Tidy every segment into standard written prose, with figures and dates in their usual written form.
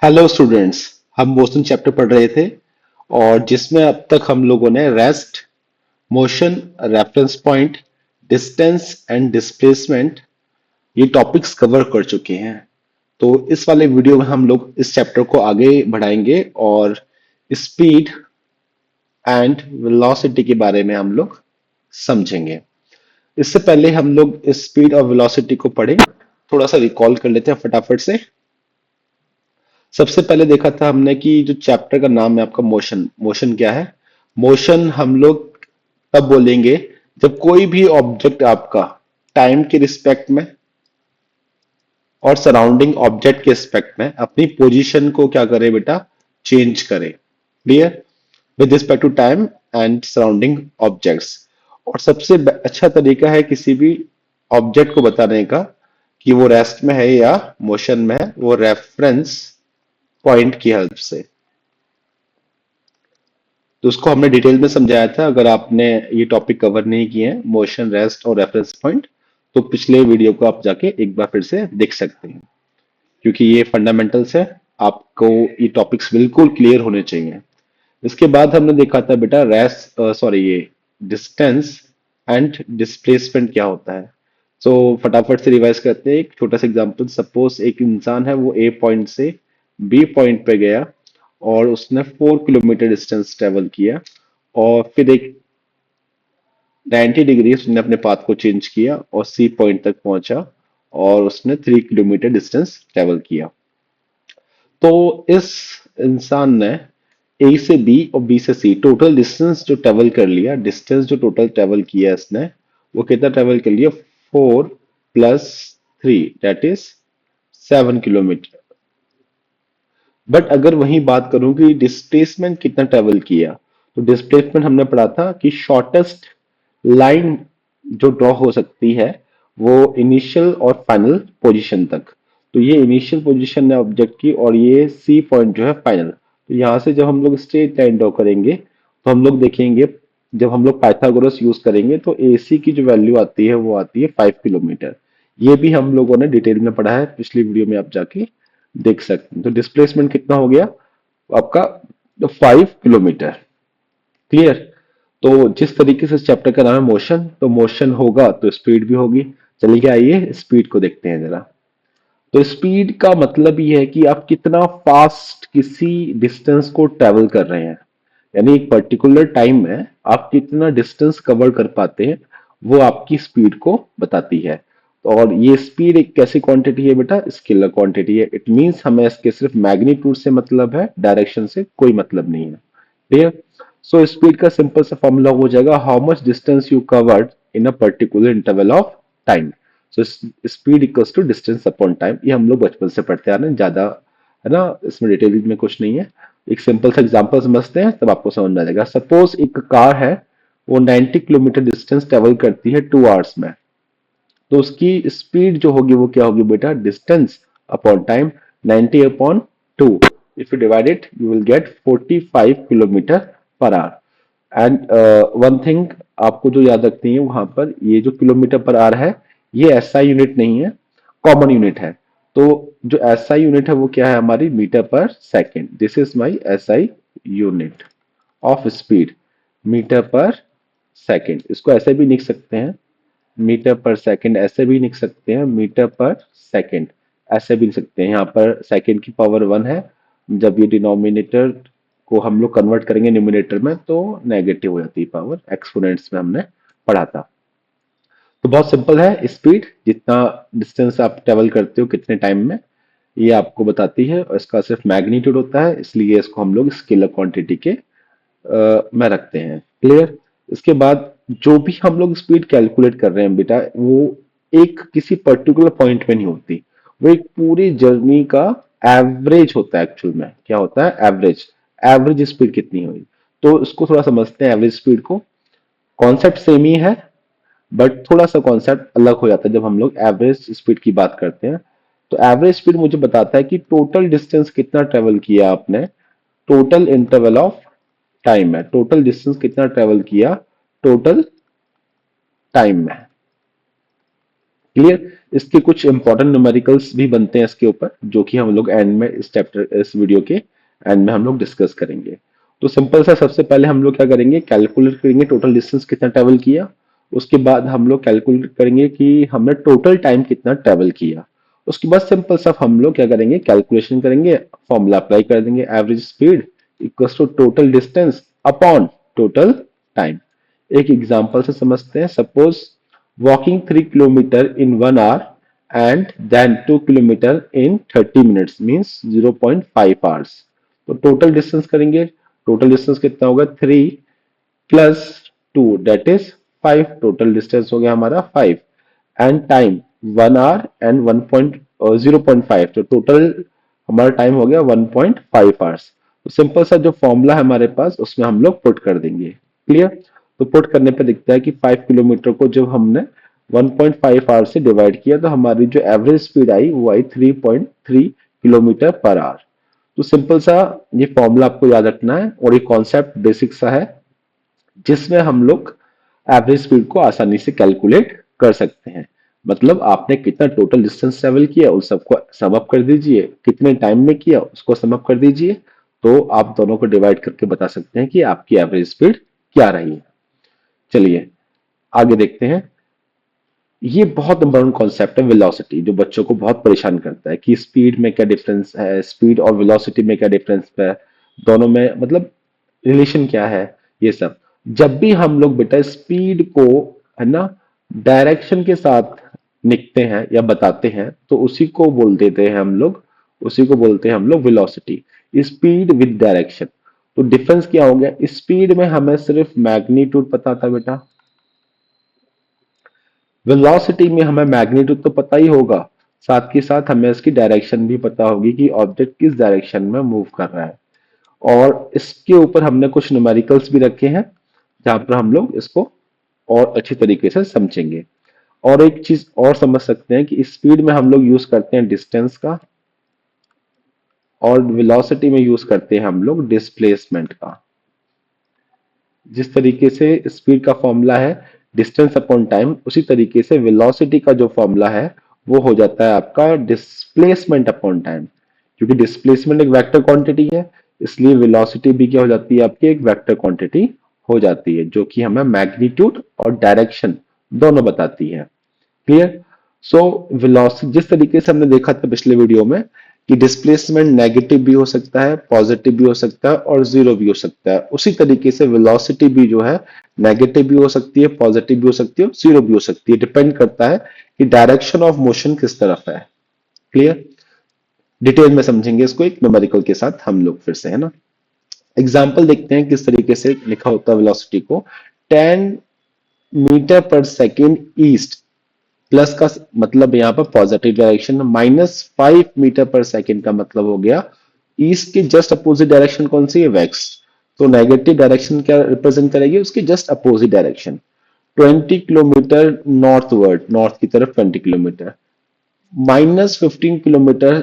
Hello students. हम motion chapter पढ़ रहे थे और जिसमें अब तक हम लोगों ने rest, motion, reference point, distance and displacement ये टॉपिक्स कवर कर चुके हैं। तो इस वाले वीडियो में हम लोग इस चैप्टर को आगे बढ़ाएंगे और स्पीड एंड वेलोसिटी के बारे में हम लोग समझेंगे। इससे पहले हम लोग स्पीड और वेलोसिटी को पढ़ें, थोड़ा सा रिकॉल कर लेते हैं फटाफट से। सबसे पहले देखा था हमने कि जो चैप्टर का नाम है आपका मोशन। मोशन क्या है? मोशन हम लोग तब बोलेंगे जब कोई भी ऑब्जेक्ट आपका टाइम के रिस्पेक्ट में और सराउंडिंग ऑब्जेक्ट के रिस्पेक्ट में अपनी पोजीशन को क्या करे बेटा, चेंज करे। Clear? With respect to time and surrounding objects. और सबसे अच्छा तरीका है किसी भी ऑब्जेक्ट को बताने का कि वो रेस्ट में है या मोशन में है, वो रेफरेंस पॉइंट की हेल्प से। तो उसको हमने डिटेल में समझाया था। अगर आपने ये टॉपिक कवर नहीं किए हैं, मोशन, रेस्ट और रेफरेंस पॉइंट, तो पिछले वीडियो को आप जाके एक बार फिर से देख सकते हैं, क्योंकि ये फंडामेंटल्स है। आपको ये टॉपिक्स बिल्कुल क्लियर होने चाहिए। इसके बाद हमने देखा था बेटा रेस्ट, सॉरी, ये डिस्टेंस एंड डिस्प्लेसमेंट क्या होता है। सो फटाफट से रिवाइज करते हैं। एक छोटा सा एग्जांपल, सपोज एक इंसान है, वो ए पॉइंट से बी पॉइंट पे गया और उसने 4 किलोमीटर डिस्टेंस ट्रेवल किया, और फिर एक 90 डिग्री उसने अपने पाथ को चेंज किया और सी पॉइंट तक पहुंचा और उसने 3 किलोमीटर डिस्टेंस ट्रेवल किया। तो इस इंसान ने ए से बी और बी से सी टोटल डिस्टेंस जो ट्रेवल कर लिया, डिस्टेंस जो टोटल ट्रेवल किया इसने, वो कितना ट्रेवल कर लिया? 4 + 3, दैट इज 7 किलोमीटर। बट अगर वही बात करूं कि डिस्प्लेसमेंट कितना ट्रेवल किया, तो डिस्प्लेसमेंट हमने पढ़ा था कि शॉर्टेस्ट लाइन जो ड्रॉ हो सकती है वो इनिशियल और फाइनल पोजीशन तक। तो ये इनिशियल पोजीशन है ऑब्जेक्ट की और ये सी पॉइंट जो है फाइनल। तो यहाँ से जब हम लोग स्ट्रेट लाइन ड्रॉ करेंगे तो हम लोग देखेंगे, जब हम लोग पाइथागोरस यूज करेंगे तो AC की जो वैल्यू आती है वो आती है 5 किलोमीटर। ये भी हम लोगों ने डिटेल में पढ़ा है, पिछली वीडियो में आप जाके देख सकते हैं। तो डिस्प्लेसमेंट कितना हो गया आपका? 5 किलोमीटर। क्लियर? तो जिस तरीके से चैप्टर का नाम है मोशन, तो मोशन होगा तो स्पीड भी होगी। चलिए आइए स्पीड को देखते हैं जरा। तो स्पीड का मतलब ये है कि आप कितना फास्ट किसी डिस्टेंस को ट्रेवल कर रहे हैं, यानी एक पर्टिकुलर टाइम में आप कितना डिस्टेंस कवर कर पाते हैं, वो आपकी स्पीड को बताती है। और ये स्पीड एक कैसी क्वांटिटी है बेटा? स्केलर क्वांटिटी है। इट मींस हमें इसके सिर्फ मैग्नीट्यूड से मतलब है, डायरेक्शन से कोई मतलब नहीं है। क्लियर? सो स्पीड का सिंपल सा फॉर्मूला हो जाएगा, how much distance you covered in a particular interval of time. So speed equals to distance upon time. ये हम लोग बचपन से पढ़ते आ रहे हैं, ज्यादा है ना, इसमें डिटेल में कुछ नहीं है। एक सिंपल सा एग्जांपल समझते हैं तब आपको समझ में आ जाएगा। सपोज एक कार है, वो 90 किलोमीटर डिस्टेंस ट्रेवल करती है 2 आवर्स में। तो उसकी स्पीड जो होगी वो क्या होगी बेटा? Distance upon time, 90 upon 2। If you divide it you will get 45 kilometre per hour. And one thing आपको जो याद रखनी है वहां पर, ये जो किलोमीटर पर आवर है, ये एसआई यूनिट नहीं है, कॉमन यूनिट है। तो जो एसआई यूनिट है वो क्या है हमारी? Meter per second. This is my SI unit of speed, meter per second. इसको ऐसे भी लिख सकते हैं, मीटर पर सेकेंड, ऐसे भी लिख सकते हैं, मीटर पर सेकेंड ऐसे भी लिख सकते हैं। यहाँ पर सेकेंड की पावर 1 है। जब ये डिनोमिनेटर को हम लोग कन्वर्ट करेंगे न्यूमिनेटर में तो नेगेटिव हो जाती है पावर, एक्सपोनेंट्स में हमने पढ़ा था। तो बहुत सिंपल है, स्पीड जितना डिस्टेंस आप ट्रेवल करते हो कितने टाइम में, ये आपको बताती है। और इसका सिर्फ मैग्नीट्यूड होता है, इसलिए इसको हम लोग स्केलर क्वांटिटी के में रखते हैं। क्लियर? इसके बाद जो भी हम लोग स्पीड कैलकुलेट कर रहे हैं बेटा, वो एक किसी पर्टिकुलर पॉइंट में नहीं होती, वो एक पूरी जर्नी का एवरेज होता है। एक्चुअल में क्या होता है? एवरेज। एवरेज स्पीड कितनी हुई, तो इसको थोड़ा समझते हैं एवरेज स्पीड को। कॉन्सेप्ट सेम ही है बट थोड़ा सा कॉन्सेप्ट अलग हो जाता है जब हम लोग एवरेज स्पीड की बात करते हैं। तो एवरेज स्पीड मुझे बताता है कि टोटल डिस्टेंस कितना ट्रेवल किया आपने, टोटल इंटरवल ऑफ टाइम है, टोटल डिस्टेंस कितना ट्रेवल किया टोटल टाइम में। क्लियर। इसके कुछ इंपॉर्टेंट न्यूमेरिकल्स भी बनते हैं इसके ऊपर, जो कि हम लोग एंड में इस चैप्टर इस वीडियो के एंड में हम लोग डिस्कस करेंगे। तो सिंपल सा सबसे पहले हम लोग क्या करेंगे, कैलकुलेट करेंगे टोटल डिस्टेंस कितना ट्रेवल किया। उसके बाद हम लोग कैलकुलेट करेंगे कि हमने टोटल टाइम कितना ट्रेवल किया। उसके बाद सिंपल सा हम लोग क्या करेंगे, कैलकुलेशन करेंगे, फॉर्मूला अप्लाई कर देंगे, average speed equals to total distance upon total time. एक एग्जांपल से समझते हैं। Suppose walking 3 kilometer in 1 hour and then 2 kilometer in 30 minutes means 0.5 hours। तो टोटल डिस्टेंस करेंगे, टोटल डिस्टेंस कितना होगा 3 plus 2 that is 5। Total distance हो गया हमारा 5 एंड टाइम 1 hour एंड 0.5, तो टोटल हमारा टाइम हो गया 1.5 आवर्स। तो सिंपल सा जो फॉर्मूला है हमारे पास उसमें हम लोग पुट कर देंगे। क्लियर। तो पुट करने पे दिखता है कि 5 किलोमीटर को जब हमने 1.5 आवर से डिवाइड किया तो हमारी जो एवरेज स्पीड आई वो आई 3.3 किलोमीटर पर आवर। तो सिंपल सा ये फॉर्मूला आपको याद रखना है और ये कॉन्सेप्ट बेसिक सा है जिसमें हम लोग एवरेज स्पीड को आसानी से कैलकुलेट कर सकते हैं। मतलब आपने कितना टोटल डिस्टेंस ट्रेवल किया उस सबको सम अप कर दीजिए, कितने टाइम में किया उसको सम अप कर दीजिए, तो आप दोनों को डिवाइड करके बता सकते हैं कि आपकी एवरेज स्पीड क्या रही है। चलिए आगे देखते हैं। ये बहुत इंपॉर्टेंट कॉन्सेप्ट है वेलोसिटी, जो बच्चों को बहुत परेशान करता है कि स्पीड में क्या डिफरेंस है, स्पीड और वेलोसिटी में क्या डिफरेंस है, दोनों में मतलब रिलेशन क्या है। ये सब जब भी हम लोग बेटा स्पीड को है ना डायरेक्शन के साथ लिखते हैं या बताते हैं तो उसी को बोल देते हैं हम लोग, उसी को बोलते हैं हम लोग वेलोसिटी। Speed with direction. तो डिफरेंस क्या हो गया, स्पीड में हमें सिर्फ मैग्नीट्यूड पता था बेटा, वेलोसिटी में हमें मैग्नीट्यूड तो पता ही होगा, साथ के साथ हमें इसकी डायरेक्शन भी पता होगी कि ऑब्जेक्ट किस डायरेक्शन में मूव कर रहा है। और इसके ऊपर हमने कुछ न्यूमेरिकल्स भी रखे हैं जहां पर हम लोग इसको और अच्छी तरीके से समझेंगे। और एक चीज और समझ सकते हैं कि स्पीड में हम लोग यूज करते हैं डिस्टेंस का और वेलोसिटी में यूज करते हैं हम लोग डिस्प्लेसमेंट का। जिस तरीके से स्पीड का फॉर्मूला है डिस्टेंस अपॉन टाइम, उसी तरीके से वेलोसिटी का जो फॉर्मूला है वो हो जाता है आपका डिस्प्लेसमेंट अपॉन टाइम। क्योंकि डिस्प्लेसमेंट एक वेक्टर क्वांटिटी है, इसलिए वेलोसिटी भी क्या हो जाती है आपकी एक वेक्टर क्वांटिटी हो जाती है, जो कि हमें मैग्नीट्यूड और डायरेक्शन दोनों बताती है। क्लियर। सो वेलोसिटी जिस तरीके से हमने देखा था पिछले वीडियो में कि डिस्प्लेसमेंट नेगेटिव भी हो सकता है, पॉजिटिव भी हो सकता है और जीरो भी हो सकता है, उसी तरीके से वेलोसिटी भी जो है नेगेटिव भी हो सकती है, पॉजिटिव भी हो सकती है, जीरो भी हो सकती है। डिपेंड करता है कि डायरेक्शन ऑफ मोशन किस तरफ है। क्लियर। डिटेल में समझेंगे इसको एक न्यूमेरिकल के साथ हम लोग फिर से, है ना। एग्जाम्पल देखते हैं किस तरीके से लिखा होता है वेलोसिटी को। 10 metre per second east, plus का मतलब यहाँ पर positive direction, -5 metre per second का मतलब हो गया ईस्ट की जस्ट अपोजिट डायरेक्शन कौन सी है, वेक्स। तो नेगेटिव डायरेक्शन क्या रिप्रेजेंट करेगी, उसकी just opposite direction. 20 kilometre northward, north की तरफ 20 kilometre, -15 kilometre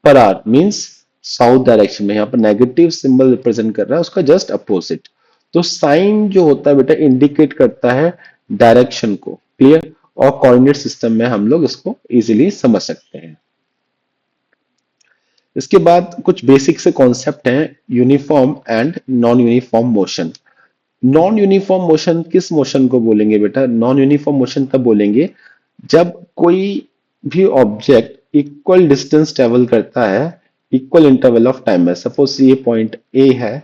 per hour means south direction में, यहाँ पर नेगेटिव सिंबल रिप्रेजेंट कर रहा है उसका जस्ट अपोजिट। तो साइन जो होता है बेटा इंडिकेट करता है डायरेक्शन को। क्लियर। और कोऑर्डिनेट सिस्टम में हम लोग इसको इजीली समझ सकते हैं। इसके बाद कुछ बेसिक से कॉन्सेप्ट हैं, uniform and non uniform motion. Non uniform motion किस मोशन को बोलेंगे बेटा, नॉन यूनिफॉर्म मोशन तब बोलेंगे जब कोई भी ऑब्जेक्ट इक्वल डिस्टेंस ट्रेवल करता है इक्वल इंटरवल ऑफ टाइम में। सपोज ये पॉइंट ए है,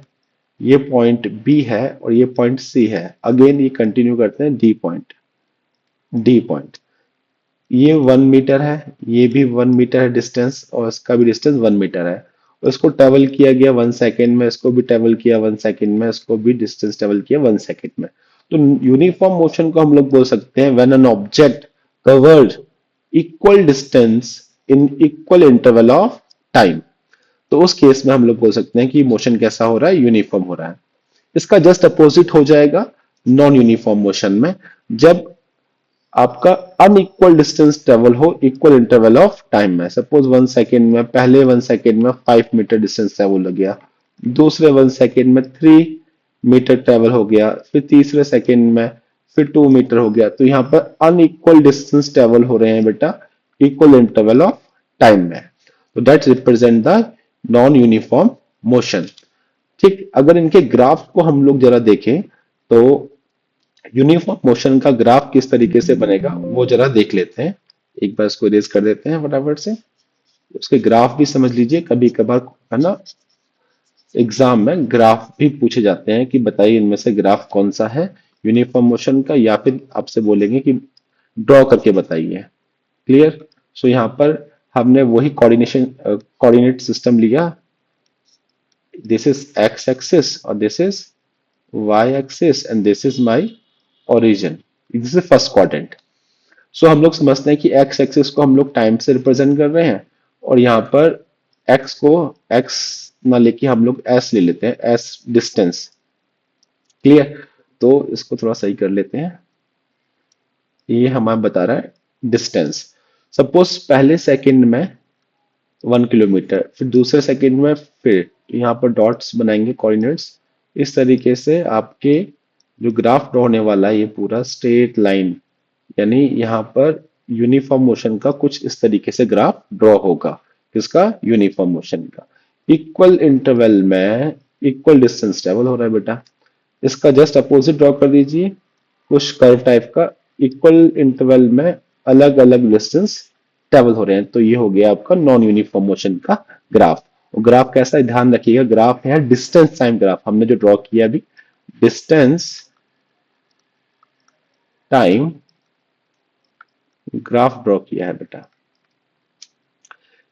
ये पॉइंट बी है और ये पॉइंट सी है। अगेन ये कंटिन्यू करते हैं डी पॉइंट, डी पॉइंट। ये 1 मीटर है, ये भी 1 मीटर है डिस्टेंस और इसका भी डिस्टेंस 1 मीटर है। और इसको ट्रेवल किया गया 1 सेकेंड में, इसको भी ट्रेवल किया 1 सेकेंड में, इसको भी डिस्टेंस ट्रेवल किया 1 सेकेंड में। तो यूनिफॉर्म मोशन को हम लोग बोल सकते हैं when an object covered equal distance in equal interval of time. तो उस केस में हम लोग बोल सकते हैं कि मोशन कैसा हो रहा है, यूनिफॉर्म हो रहा है। इसका जस्ट अपोजिट हो जाएगा नॉन यूनिफॉर्म मोशन में, जब आपका अनइक्वल डिस्टेंस ट्रेवल हो इक्वल इंटरवल ऑफ टाइम में। सपोज 1 सेकेंड में, पहले 1 सेकेंड में 5 मीटर डिस्टेंस ट्रेवल हो गया, दूसरे 1 सेकेंड में 3 मीटर ट्रेवल हो गया, फिर तीसरे सेकेंड में फिर 2 मीटर हो गया। तो यहाँ पर अनइक्वल डिस्टेंस ट्रेवल हो रहे हैं बेटा इक्वल इंटरवल ऑफ टाइम में। तो that represent the non uniform motion. ठीक, अगर इनके ग्राफ को हम लोग जरा देखें तो यूनिफॉर्म मोशन का ग्राफ किस तरीके से बनेगा वो जरा देख लेते हैं। एक बार इसको इरेज कर देते हैं फटाफट से। उसके ग्राफ भी समझ लीजिए, कभी कभार है ना एग्जाम में ग्राफ भी पूछे जाते हैं कि बताइए इनमें से ग्राफ कौन सा है यूनिफॉर्म मोशन का, या फिर आपसे बोलेंगे कि ड्रॉ करके बताइए। क्लियर। सो यहाँ पर हमने वही कोऑर्डिनेट सिस्टम लिया। दिस इज एक्स एक्सिस और this is Y axis and this is my origin. This is first quadrant. So हम लोग समझते हैं कि एक्स एक्सिस को हम लोग टाइम से रिप्रेजेंट कर रहे हैं, और यहाँ पर एक्स को एक्स ना लेके हम लोग एस ले लेते हैं, एस डिस्टेंस। क्लियर। तो इसको थोड़ा सही कर लेते हैं। ये हमें बता रहा है डिस्टेंस। सपोज पहले सेकंड में 1 किलोमीटर, फिर दूसरे सेकंड में फिर यहाँ पर डॉट्स बनाएंगे कोऑर्डिनेट्स। इस तरीके से आपके जो ग्राफ ड्रॉ होने वाला है ये पूरा स्ट्रेट लाइन, यानी यहाँ पर यूनिफॉर्म मोशन का कुछ इस तरीके से ग्राफ ड्रॉ होगा। किसका? यूनिफॉर्म मोशन का। इक्वल इंटरवल में इक्वल डिस्टेंस ट्रेवल हो रहा है बेटा। इसका जस्ट अपोजिट ड्रॉ कर दीजिए, कुछ कर्व टाइप का। इक्वल इंटरवल में अलग अलग डिस्टेंस ट्रेवल हो रहे हैं। तो ये हो गया आपका नॉन यूनिफॉर्म मोशन का ग्राफ। और ग्राफ कैसा है ध्यान रखिएगा, ग्राफ है डिस्टेंस टाइम ग्राफ। हमने जो ड्रॉ किया अभी डिस्टेंस टाइम ग्राफ ड्रॉ किया है बेटा।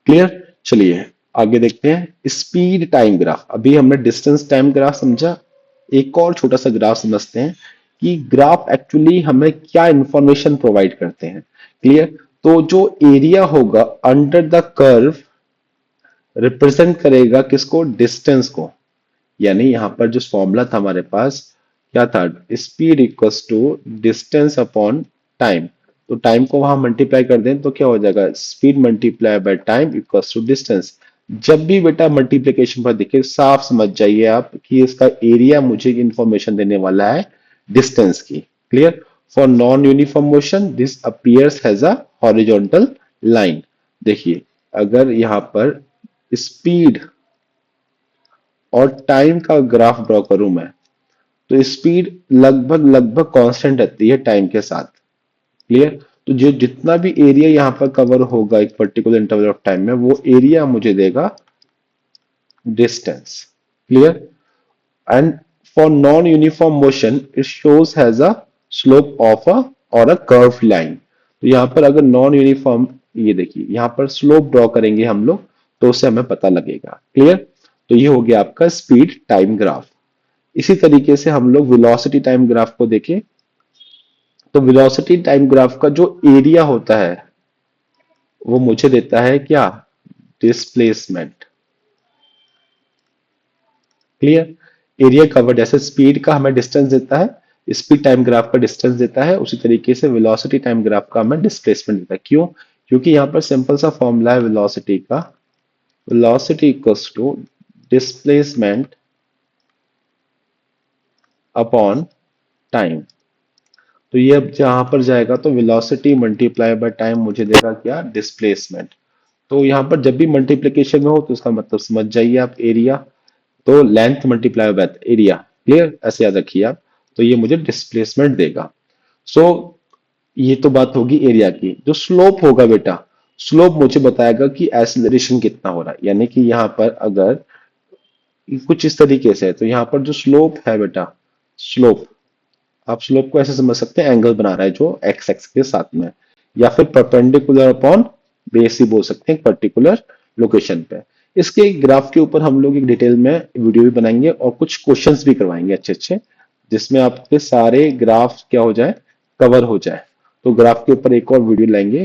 क्लियर। चलिए आगे देखते हैं स्पीड टाइम ग्राफ। अभी हमने डिस्टेंस टाइम ग्राफ समझा, एक और छोटा सा ग्राफ समझते हैं कि ग्राफ एक्चुअली हमें क्या इंफॉर्मेशन प्रोवाइड करते हैं। क्लियर। तो जो एरिया होगा अंडर द कर्व रिप्रेजेंट करेगा किसको? डिस्टेंस को। यानी यहां पर जो फॉर्मूला था हमारे पास क्या था? Speed equals to distance upon time. तो टाइम को वहां मल्टीप्लाई कर दें तो क्या हो जाएगा? Speed multiply by time equals to distance. जब भी बेटा मल्टीप्लीकेशन पर देखिए साफ समझ जाइए आप कि इसका एरिया मुझे इंफॉर्मेशन देने वाला है डिस्टेंस की। Clear. For non uniform motion this appears has a horizontal line. देखिए अगर यहां पर स्पीड और टाइम का ग्राफ ड्रॉ करूं मैं, तो स्पीड लगभग लगभग कांस्टेंट रहती है टाइम के साथ। क्लियर। तो जो जितना भी एरिया यहाँ पर कवर होगा एक पर्टिकुलर इंटरवल ऑफ टाइम में, वो एरिया मुझे देगा distance. Clear. And for non uniform motion it shows has a slope of a और अ कर्व लाइन। तो यहाँ पर अगर नॉन यूनिफॉर्म, ये देखिए यहाँ पर स्लोप ड्रॉ करेंगे हम लोग तो उससे हमें पता लगेगा। क्लियर। तो ये हो गया आपका स्पीड टाइम ग्राफ। इसी तरीके से हम लोग वेलोसिटी टाइम ग्राफ को देखें तो वेलोसिटी टाइम ग्राफ का जो एरिया होता है वो मुझे देता है क्या? डिस्प्लेसमेंट। क्लियर। एरिया कवर जैसे स्पीड का हमें डिस्टेंस देता है, स्पीड टाइम ग्राफ का डिस्टेंस देता है, उसी तरीके से वेलोसिटी टाइम ग्राफ का हमें डिस्प्लेसमेंट देता है। क्यों? क्योंकि यहाँ पर सिंपल सा फॉर्मूला है वेलोसिटी का, velocity equals to displacement upon time. तो ये अब जहां पर जाएगा तो वेलोसिटी मल्टीप्लाई बाय टाइम मुझे देगा क्या? डिस्प्लेसमेंट। तो यहाँ पर जब भी मल्टीप्लीकेशन में हो तो उसका मतलब समझ जाइए आप, एरिया तो length multiply by area. Clear, ऐसे याद रखिए आप। तो ये मुझे डिस्प्लेसमेंट देगा। सो ये तो बात होगी एरिया की। जो स्लोप होगा बेटा, स्लोप मुझे बताएगा कि एक्सीलरेशन कितना हो रहा है। यानी कि यहाँ पर अगर कुछ इस तरीके से है तो यहाँ पर जो स्लोप है बेटा, स्लोप, आप स्लोप को ऐसे समझ सकते हैं एंगल बना रहा है जो एक्स एक्स के साथ में, या फिर परपेंडिकुलर अपॉन बेस ही बोल सकते हैं पर्टिकुलर लोकेशन पे। इसके ग्राफ के ऊपर हम लोग एक डिटेल में वीडियो भी बनाएंगे और कुछ क्वेश्चंस भी करवाएंगे अच्छे अच्छे, जिसमें आपके सारे ग्राफ क्या हो जाए? कवर हो जाए। तो ग्राफ के ऊपर एक और वीडियो लाएंगे,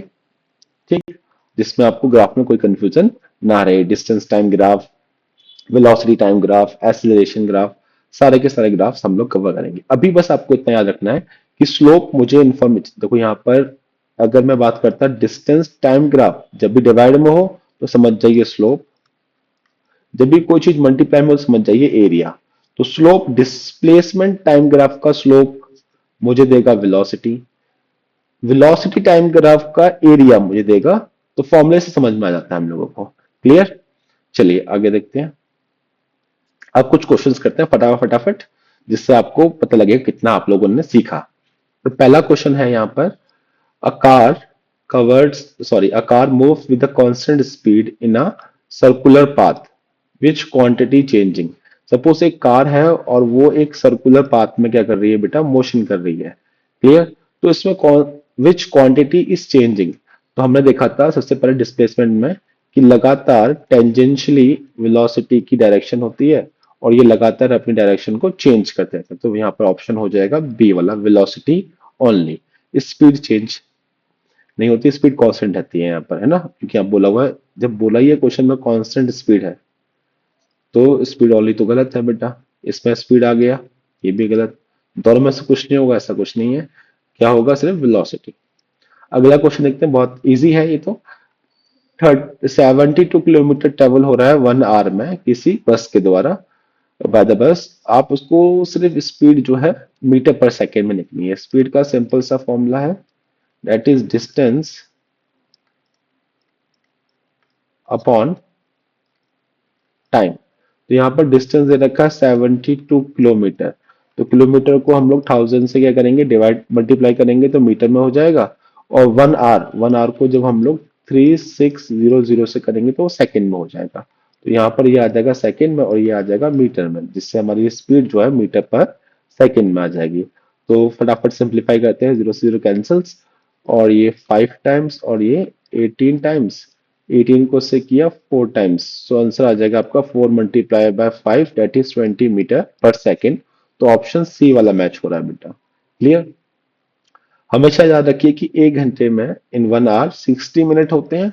ठीक, जिसमें आपको ग्राफ में कोई कंफ्यूजन ना रहे। Distance time graph, velocity time graph, acceleration graph, सारे के सारे ग्राफ्स हम लोग कवर करेंगे। अभी बस आपको इतना याद रखना है कि स्लोप मुझे इन्फॉर्मेशन, देखो यहाँ पर अगर मैं बात करता डिस्टेंस टाइम ग्राफ, जब भी डिवाइड में हो तो समझ जाइए स्लोप, जब भी कोई चीज मल्टीप्लाई में हो तो समझ जाइए एरिया। तो स्लोप डिस्प्लेसमेंट टाइम ग्राफ का स्लोप मुझे देगा वेलोसिटी, वेलोसिटी टाइम ग्राफ का एरिया मुझे देगा। तो फॉर्मूले से समझ में आ जाता है हम लोगों को। क्लियर? चलिए आगे देखते हैं। अब कुछ क्वेश्चंस करते हैं फटाफट फटाफट, जिससे आपको पता लगे कितना आप लोगों ने सीखा। तो पहला क्वेश्चन है यहाँ पर, a car a car moves with a constant speed in a circular path, which quantity changing? Suppose एक कार है और वो एक सर्कुलर पाथ में क्या कर रही है बेटा, मोशन कर रही है। क्लियर? तो इसमें विच क्वांटिटी इज चेंजिंग? तो हमने देखा था सबसे पहले डिस्प्लेसमेंट में कि लगातार टेंजेंशियली वेलोसिटी की डायरेक्शन होती है और ये लगातार अपनी डायरेक्शन को चेंज करते हैं। तो यहाँ पर ऑप्शन हो जाएगा बी वाला, वेलोसिटी ओनली। स्पीड चेंज नहीं होती, स्पीड कांस्टेंट रहती है यहाँ पर, है ना, क्योंकि आप बोला हुआ है, जब बोला ही है क्वेश्चन में कांस्टेंट स्पीड है तो स्पीड ओनली तो गलत है बेटा। इसमें स्पीड आ गया, ये भी गलत। दोनों में से कुछ नहीं होगा, ऐसा कुछ नहीं है। क्या होगा? सिर्फ वेलोसिटी। अगला क्वेश्चन देखते हैं, बहुत इजी है ये तो। 72 किलोमीटर ट्रेवल हो रहा है 1 आवर में किसी बस के द्वारा, बाय द बस। आप उसको सिर्फ स्पीड जो है मीटर पर सेकेंड में लिखनी है। स्पीड का सिंपल सा फॉर्मूला है, that is distance upon time. तो यहाँ पर डिस्टेंस दे रखा है 72 किलोमीटर। तो किलोमीटर को हम लोग 1000 से क्या करेंगे, डिवाइड मल्टीप्लाई करेंगे तो मीटर में हो जाएगा। और 1 आवर को जब हम लोग 3600 से करेंगे तो सेकंड में हो जाएगा। तो यहाँ पर ये आ जाएगा सेकंड में और ये आ जाएगा मीटर में, जिससे हमारी स्पीड जो है मीटर पर सेकंड में आ जाएगी। तो फटाफट सिंप्लीफाई करते हैं, 0 से 0 कैंसल्स, और ये 5 टाइम्स और ये 18 टाइम्स। 18 को से किया 4 टाइम्स, सो आंसर आ जाएगा आपका 4 × 5 that is 20 metre per second. तो ऑप्शन सी वाला मैच हो रहा है बेटा। क्लियर? हमेशा याद रखिए कि 1 घंटे में इन 1 आवर 60 मिनट होते हैं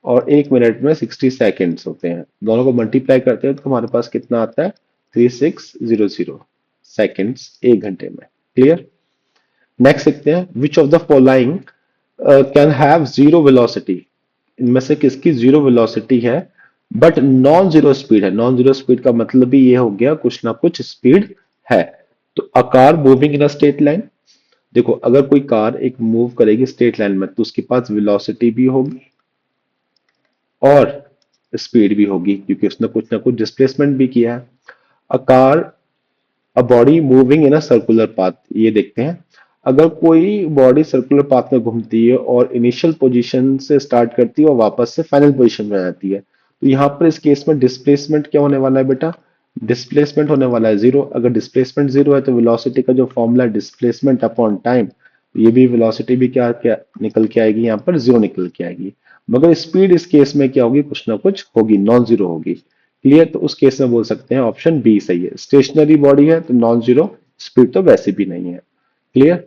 और 1 मिनट में 60 सेकेंड्स होते हैं। दोनों को मल्टीप्लाई करते हैं तो हमारे पास कितना आता है, 3600 सेकेंड्स 1 घंटे में। क्लियर? नेक्स्ट देखते हैं, which of the following can have zero velocity? इनमें से किसकी जीरो वेलोसिटी है बट नॉन जीरो स्पीड है? नॉन जीरो स्पीड का मतलब भी ये हो गया कुछ ना कुछ स्पीड है। तो a car moving in a straight line. देखो अगर कोई कार एक मूव करेगी स्ट्रेट लाइन में तो उसके पास वेलोसिटी भी होगी और स्पीड भी होगी, क्योंकि उसने कुछ ना कुछ डिस्प्लेसमेंट भी किया है। A car a body moving in a circular path, ये देखते हैं। अगर कोई बॉडी सर्कुलर पाथ में घूमती है और इनिशियल पोजीशन से स्टार्ट करती है और वापस से फाइनल पोजीशन में आ जाती है, तो यहाँ पर इस केस में डिस्प्लेसमेंट क्या होने वाला है बेटा, डिस्प्लेसमेंट होने वाला है जीरो। अगर डिस्प्लेसमेंट जीरो है तो वेलोसिटी का जो फॉर्मूला डिस्प्लेसमेंट अपॉन टाइम, ये भी वेलोसिटी भी क्या क्या निकल के आएगी, यहाँ पर जीरो निकल के आएगी। मगर स्पीड इस केस में क्या होगी, कुछ ना कुछ होगी, नॉन जीरो होगी। क्लियर? तो उस केस में बोल सकते हैं ऑप्शन बी सही है। स्टेशनरी बॉडी है तो नॉन जीरो स्पीड तो वैसे भी नहीं है। क्लियर?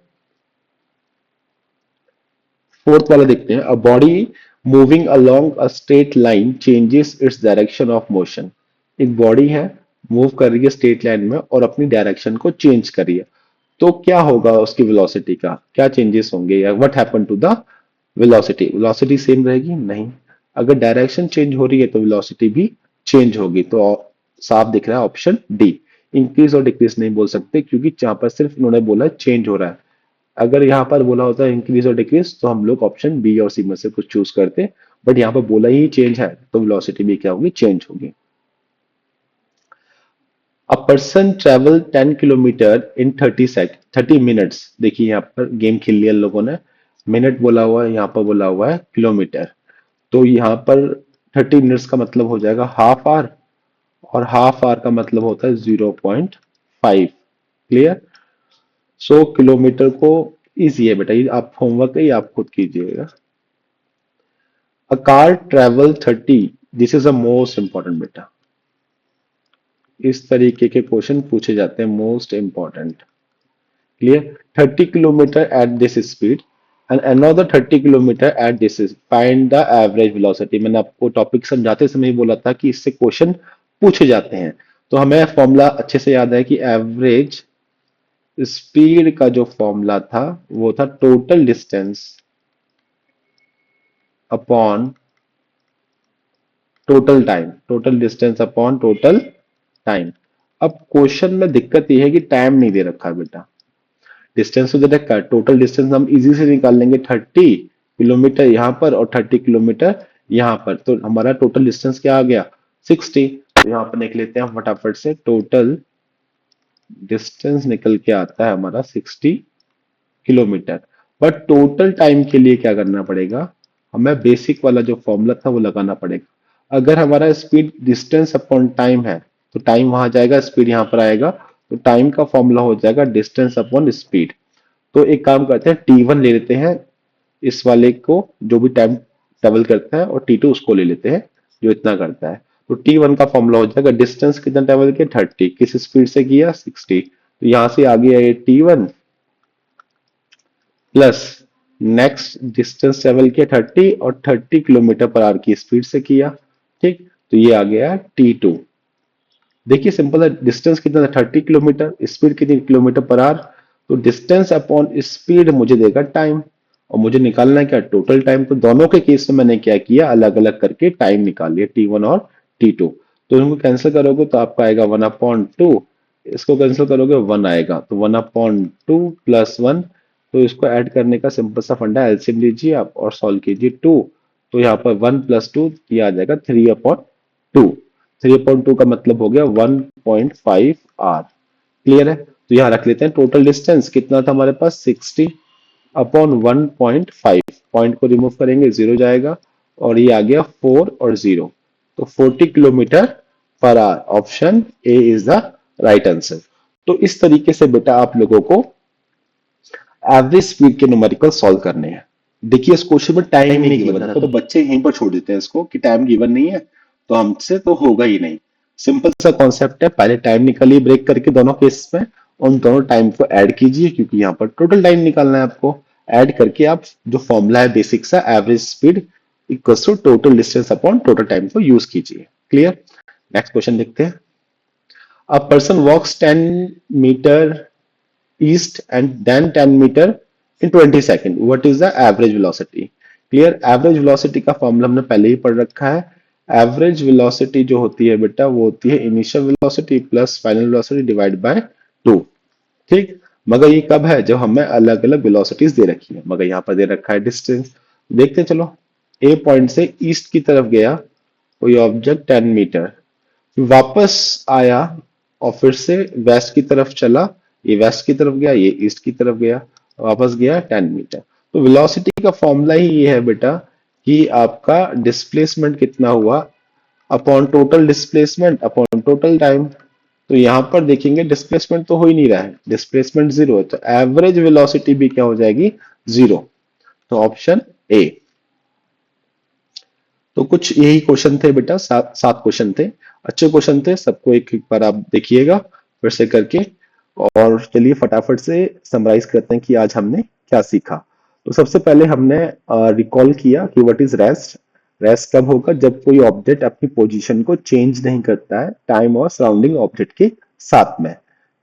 फोर्थ वाला देखते हैं, a body moving along a straight line changes its direction of motion. एक बॉडी है, मूव कर रही है स्ट्रेट लाइन में और अपनी डायरेक्शन को चेंज कर रही है, तो क्या होगा उसकी वेलोसिटी का, क्या चेंजेस होंगे, या what happen to the velocity? Velocity same रहेगी? नहीं। अगर डायरेक्शन चेंज हो रही है तो वेलोसिटी भी चेंज होगी। तो साफ दिख रहा है ऑप्शन डी। इंक्रीज और डिक्रीज नहीं बोल सकते, क्योंकि जहां पर सिर्फ इन्होंने बोला चेंज हो रहा है। अगर यहाँ पर बोला होता है इंक्रीज और डिक्रीज तो हम लोग ऑप्शन बी और सी में से कुछ चूज करते, बट यहाँ पर बोला ही चेंज है तो वेलोसिटी भी क्या होगी, चेंज होगी। A person travel 10 kilometre in 30 minutes. देखिए यहाँ पर गेम खेल लिया लोगों ने, मिनट बोला हुआ है, यहाँ पर बोला हुआ है किलोमीटर। तो यहाँ पर 30 मिनट्स का मतलब हो जाएगा हाफ आवर, और हाफ आवर का मतलब होता है 0.5। क्लियर? 100 किलोमीटर को इजी है बेटा, ये आप होमवर्क है ये आप खुद कीजिएगा। A car travel 30, this is a most important बेटा। इस तरीके के क्वेश्चन पूछे जाते हैं, most important. Clear? 30 kilometre at this speed and another 30 kilometre at this, find the average velocity. मैंने आपको टॉपिक समझाते समय ही बोला था कि इससे क्वेश्चन पूछे जाते हैं। तो हमें फॉर्मूला अच्छे से याद है कि एवरेज स्पीड का जो फॉर्मूला था वो था total distance upon total time, total distance upon total time. अब क्वेश्चन में दिक्कत यह है कि टाइम नहीं दे रखा है बेटा। डिस्टेंस तो दे रखा है, टोटल डिस्टेंस हम इजी से निकाल लेंगे 30 किलोमीटर यहाँ पर और 30 किलोमीटर यहाँ पर, तो हमारा टोटल डिस्टेंस क्या आ गया 60। तो यहाँ पर लिख लेते हैं फटाफट से, टोटल डिस्टेंस निकल के आता है हमारा 60 किलोमीटर। बट टोटल टाइम के लिए क्या करना पड़ेगा, हमें बेसिक वाला जो फॉर्मूला था वो लगाना पड़ेगा। अगर हमारा स्पीड डिस्टेंस अपॉन टाइम है तो टाइम वहां जाएगा, स्पीड यहाँ पर आएगा, तो टाइम का फॉर्मूला हो जाएगा डिस्टेंस अपॉन स्पीड। तो एक काम करते हैं, T1 ले लेते हैं इस वाले को जो भी टाइम ट्रेवल करता है, और T2 उसको ले लेते हैं जो इतना करता है। तो T1 का फॉर्मूला हो जाएगा डिस्टेंस कितना ट्रेवल किया 30, किस स्पीड से किया 60, तो यहां से आ गया ये T1 plus next distance travel किया 30 और 30 किलोमीटर पर आवर की स्पीड से किया। ठीक, तो ये आ गया T2। देखिए सिंपल है, डिस्टेंस कितना था 30 किलोमीटर, स्पीड कितनी किलोमीटर पर आवर, तो डिस्टेंस अपॉन स्पीड मुझे देगा टाइम, और मुझे निकालना है क्या टोटल टाइम। तो दोनों के केस में मैंने क्या किया, अलग अलग करके टाइम निकाल लिया T1 और T2। तो इनको कैंसिल करोगे तो आपका आएगा 1/2, इसको कैंसिल करोगे 1 आएगा, तो 1/2 प्लस 1। तो इसको ऐड करने का सिंपल सा फंडा, एलसीएम लीजिए आप और सॉल्व कीजिए 2। तो यहाँ पर 1 प्लस 2 ये आ जाएगा 3/2। 3/2 का मतलब हो गया 1.5 आर। क्लियर है, तो यहाँ रख लेते हैं टोटल डिस्टेंस कितना था हमारे पास 60 अपॉन 1.5, पॉइंट को रिमूव करेंगे 0 जाएगा, और ये आ गया 4 और 0, तो 40 kilometre per hour. Option A is the right answer. तो इस तरीके से बेटा आप लोगों को एवरेज स्पीड के न्यूमेरिकल सॉल्व करने हैं। देखिए इस क्वेश्चन में टाइम नहीं गिवन है, तो बच्चे यहीं पर छोड़ देते हैं इसको कि टाइम गिवन नहीं है तो हमसे तो होगा ही नहीं। सिंपल सा कॉन्सेप्ट है, पहले टाइम निकालिए ब्रेक करके दोनों केस में, उन दोनों टाइम को ऐड कीजिए क्योंकि यहाँ पर टोटल टाइम निकालना है आपको। ऐड करके आप जो फॉर्मूला है बेसिक सा, average speed equals to total distance upon total time को यूज कीजिए। क्लियर, नेक्स्ट क्वेश्चन देखते हैं। A person walks 10 meter east and then 10 meter in 20 second, what is the average velocity? Clear, average velocity का formula हमने पहले ही पढ़ रखा है। एवरेज वेलोसिटी जो होती है बेटा वो होती है initial velocity plus final velocity divide by 2। ठीक, मगर ये कब है, जब हमें अलग अलग वेलोसिटीज दे रखी है, मगर यहाँ पर दे रखा है डिस्टेंस। देखते हैं चलो, ए पॉइंट से ईस्ट की तरफ गया कोई ऑब्जेक्ट 10 मीटर, वापस आया और फिर से वेस्ट की तरफ चला, ये वेस्ट की तरफ गया, ये ईस्ट की तरफ गया, वापस गया 10 मीटर। तो वेलोसिटी का फॉर्मूला ही ये है बेटा कि आपका डिस्प्लेसमेंट कितना हुआ upon total displacement upon total time. तो यहां पर देखेंगे डिस्प्लेसमेंट तो हो ही नहीं रहा है, डिस्प्लेसमेंट 0 है, तो एवरेज वेलोसिटी भी क्या हो जाएगी 0। तो ऑप्शन ए। तो कुछ यही क्वेश्चन थे बेटा, 7 क्वेश्चन थे, अच्छे क्वेश्चन थे, सबको एक एक बार आप देखिएगा फिर से करके। और चलिए फटाफट से समराइज करते हैं कि आज हमने क्या सीखा। तो सबसे पहले हमने रिकॉल किया कि व्हाट इज रेस्ट। रेस्ट कब होगा, जब कोई ऑब्जेक्ट अपनी पोजीशन को चेंज नहीं करता है टाइम और सराउंडिंग ऑब्जेक्ट के साथ में,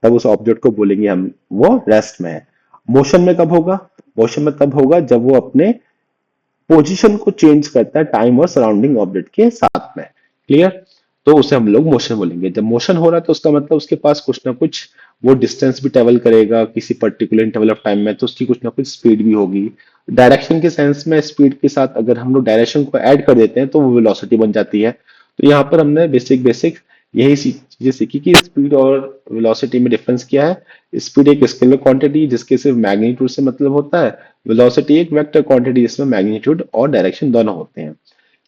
तब उस ऑब्जेक्ट को बोलेंगे हम वो रेस्ट में है। मोशन में कब होगा, मोशन में तब होगा जब वो अपने पोजीशन को चेंज करता है टाइम और सराउंडिंग ऑब्जेक्ट के साथ में। क्लियर, तो उसे हम लोग मोशन बोलेंगे। जब मोशन हो रहा है तो उसका मतलब उसके पास कुछ ना कुछ वो डिस्टेंस भी ट्रेवल करेगा किसी पर्टिकुलर इंटरवल ऑफ टाइम में, तो उसकी कुछ ना कुछ स्पीड भी होगी। डायरेक्शन के सेंस में स्पीड के साथ अगर हम लोग डायरेक्शन को ऐड कर देते हैं तो वो वेलोसिटी बन जाती है। तो यहाँ पर हमने बेसिक बेसिक यही चीजें सीखी कि स्पीड और वेलोसिटी में डिफरेंस क्या है। स्पीड एक स्केलर क्वांटिटी जिसके सिर्फ मैग्नीट्यूड से मतलब होता है, वेलोसिटी एक वेक्टर क्वांटिटी जिसमें मैग्नीट्यूड और डायरेक्शन दोनों होते हैं।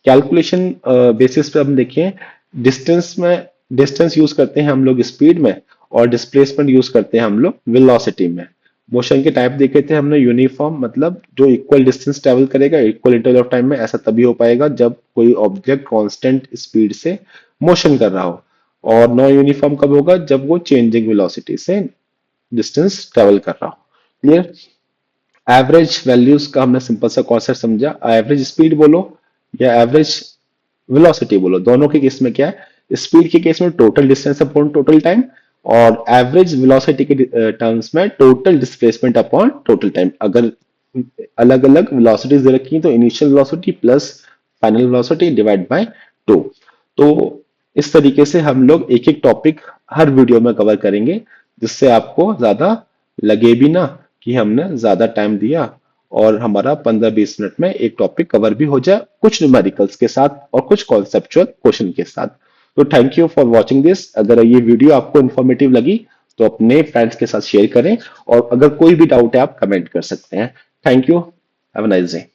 कैलकुलेशन बेसिस पे हम देखें, डिस्टेंस में डिस्टेंस यूज करते हैं हम लोग स्पीड में, और डिस्प्लेसमेंट यूज करते हैं हम लोग वेलोसिटी में। मोशन के टाइप देखे थे हमने, यूनिफॉर्म मतलब जो इक्वल डिस्टेंस ट्रेवल करेगा इक्वल इंटरवल ऑफ टाइम में, ऐसा तभी हो पाएगा जब कोई ऑब्जेक्ट कांस्टेंट स्पीड से मोशन कर रहा हो। और नॉन यूनिफॉर्म कब होगा, जब वो चेंजिंग वेलोसिटी से डिस्टेंस ट्रेवल कर रहा हो। क्लियर, एवरेज वैल्यूज का हमने सिंपल सा कॉन्सेप्ट समझा। एवरेज स्पीड बोलो या एवरेज वेलोसिटी बोलो, दोनों के केस में क्या है, स्पीड के केस में total distance upon total time, और एवरेज वेलोसिटी के टर्म्स में total displacement upon total time. अगर अलग अलग वेलोसिटीज दे रखी हैं तो initial velocity plus final velocity divide by 2। तो इस तरीके से हम लोग एक एक टॉपिक हर वीडियो में कवर करेंगे, जिससे आपको ज्यादा लगे भी ना कि हमने ज्यादा टाइम दिया और हमारा 15-20 मिनट में एक टॉपिक कवर भी हो जाए, कुछ न्यूमेरिकल्स के साथ और कुछ कॉन्सेप्चुअल क्वेश्चन के साथ। तो thank you for watching this. अगर ये वीडियो आपको इन्फॉर्मेटिव लगी तो अपने फ्रेंड्स के साथ शेयर करें, और अगर कोई भी डाउट है आप कमेंट कर सकते हैं। Thank you. Have a nice day.